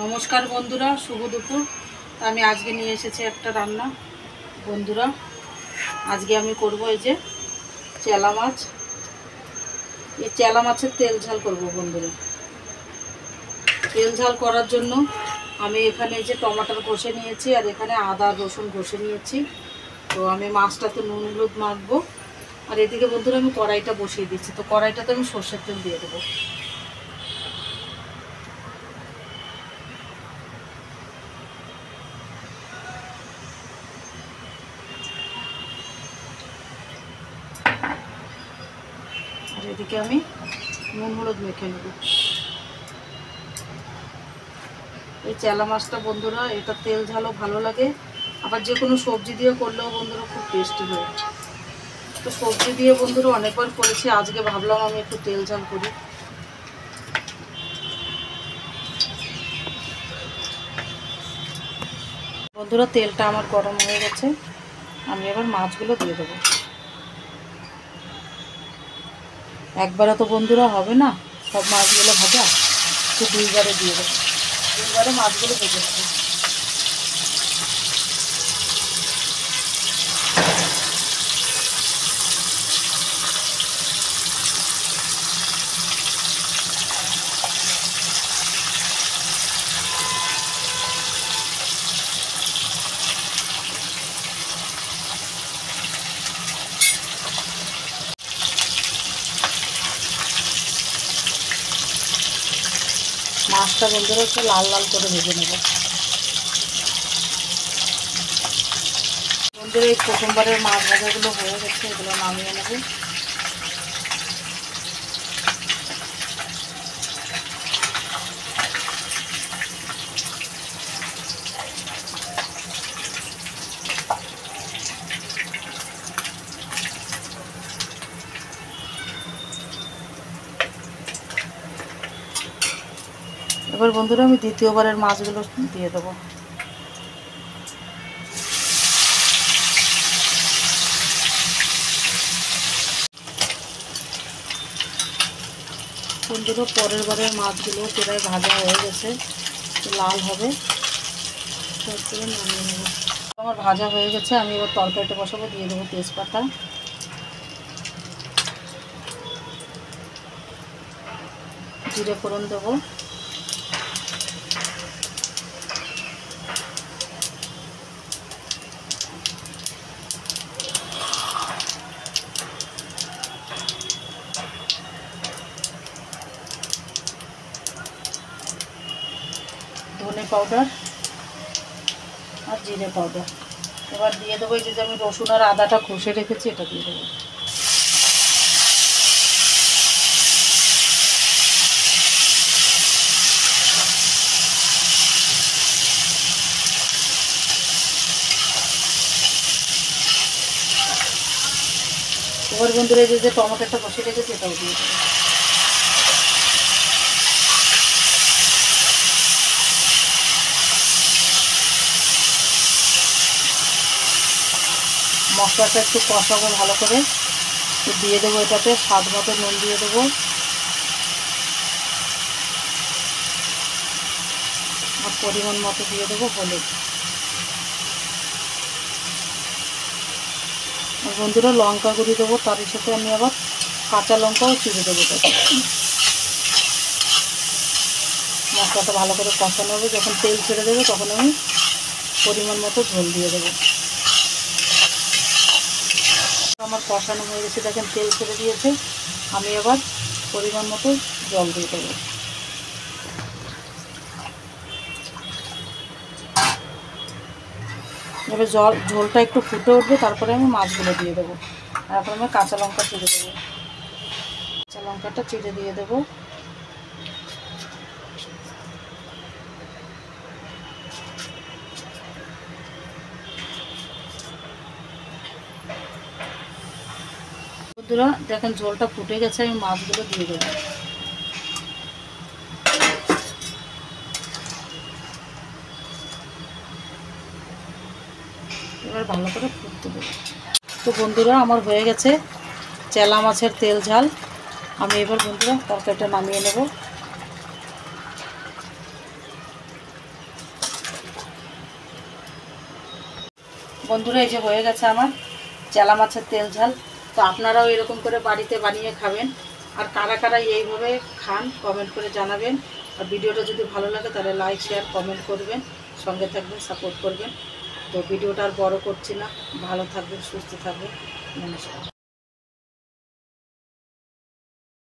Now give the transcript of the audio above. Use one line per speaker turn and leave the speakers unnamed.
নমস্কার বন্ধুরা, শুভ দুপুর। আমি আজকে নিয়ে এসেছি একটা রান্না। বন্ধুরা, আজকে আমি করব এই যে চেলা মাছ। এই চেলা মাছের তেল ঝাল করব বন্ধুরা। তেল ঝাল করার জন্য আমি এখানে যে টমেটো কষে নিয়েছি, আর এখানে আদা রসুন কষে নিয়েছি। তো আমি মাছটাতে নুন হলুদ মাখবো। আর এদিকে বন্ধুরা আমি কড়াইটা বসিয়ে দিচ্ছি। তো কড়াইটাতে আমি সর্ষের তেল দিয়ে দেবো। আর এদিকে আমি নুন হলুদ মেখে নেব। এই চেলা মাছটা বন্ধুরা, এটা তেল ঝালও ভালো লাগে, আবার যে কোনো সবজি দিয়ে করলেও বন্ধুরা খুব টেস্টি হয়। তো সবজি দিয়ে বন্ধুরা অনেকবার করেছি, আজকে ভাবলাম আমি একটু তেল ঝাল করি। বন্ধুরা, তেলটা আমার গরম হয়ে গেছে, আমি এবার মাছগুলো দিয়ে দেবো। একবারে তো বন্ধুরা হবে না সব মাছগুলো ভাজা, তো দুইবারে দিয়ে দেবো। দুইবারে মাছগুলো ভেজে নেবো। মাছটা বন্ধুরা একটু লাল লাল করে ভেজে নেব। বন্ধুরা, এই প্রথমবারের মাছ ভাজাগুলো হয়ে গেছে, এগুলো নামিয়ে নেব। এবার বন্ধুরা আমি দ্বিতীয়বারের মাছগুলো দিয়ে দেবো। বন্ধুরা, পরের বারের মাছগুলো প্রায় ভাজা হয়ে গেছে, লাল হবে, তারপরে নামিয়ে নেব। আমার ভাজা হয়ে গেছে, আমি এবার তরকারিটা বসাবো। দিয়ে দেবো তেজপাতা, জিরে ফোড়ন দেবো, ধনে পাউডার আর জিরে পাউডার। এবার দিয়ে দেবো এই যে আমি রসুন আর আদাটা ঘষে রেখেছি, এটা দিয়ে দেবো। এবার বন্ধুরা এই যে টমেটোটা কষে রেখেছি, এটাও দিয়ে দেবো। মশলাটা একটু কষাবো ভালো করে, দিয়ে দেবো এটাতে স্বাদ মতো নুন দিয়ে দেবো, আর পরিমাণ মতো দিয়ে দেবো হলুদ। আর বন্ধুরা লঙ্কা গুঁড়ি দেবো, তার সাথে আমি আবার কাঁচা লঙ্কাও চিড়ে দেবো। মশলাটা ভালো করে কষানো হবে, যখন তেল ছেড়ে দেবে তখন আমি পরিমাণ মতো ঝোল দিয়ে দেবো। আমার কষানো হয়ে গেছে, দেখেন তেল ছেড়ে দিয়েছে। আমি এবার পরিমাণ মতো জল দিয়ে দেবো। এবার ঝোলটা একটু ফুটে উঠবে, তারপরে আমি মাছগুলো দিয়ে দেবো। তারপরে আমি কাঁচা লঙ্কা চিড়ে দেবো। কাঁচা লঙ্কাটা চিড়ে দিয়ে দেবো। বন্ধুরা দেখেন ঝোলটা ফুটে গেছে, আমি মাছগুলো দিয়ে দেবো। এবার ভালো করে ফুটতে দেবো। তো বন্ধুরা আমার হয়ে গেছে চেলা মাছের তেল ঝাল। আমি এবার বন্ধুরা তরকারিটা নামিয়ে নেব। বন্ধুরা এই যে হয়ে গেছে আমার চেলা মাছের তেল ঝাল। তো আপনারাও এরকম করে বাড়িতে বানিয়ে খাবেন। আর কারা কারা এইভাবে খান কমেন্ট করে জানাবেন। আর ভিডিওটা যদি ভালো লাগে তাহলে লাইক শেয়ার কমেন্ট করবেন, সঙ্গে থাকবেন, সাপোর্ট করবেন। তো ভিডিওটা আর বড় করছি না, ভালো থাকবেন, সুস্থ থাকবেন, নমস্কার।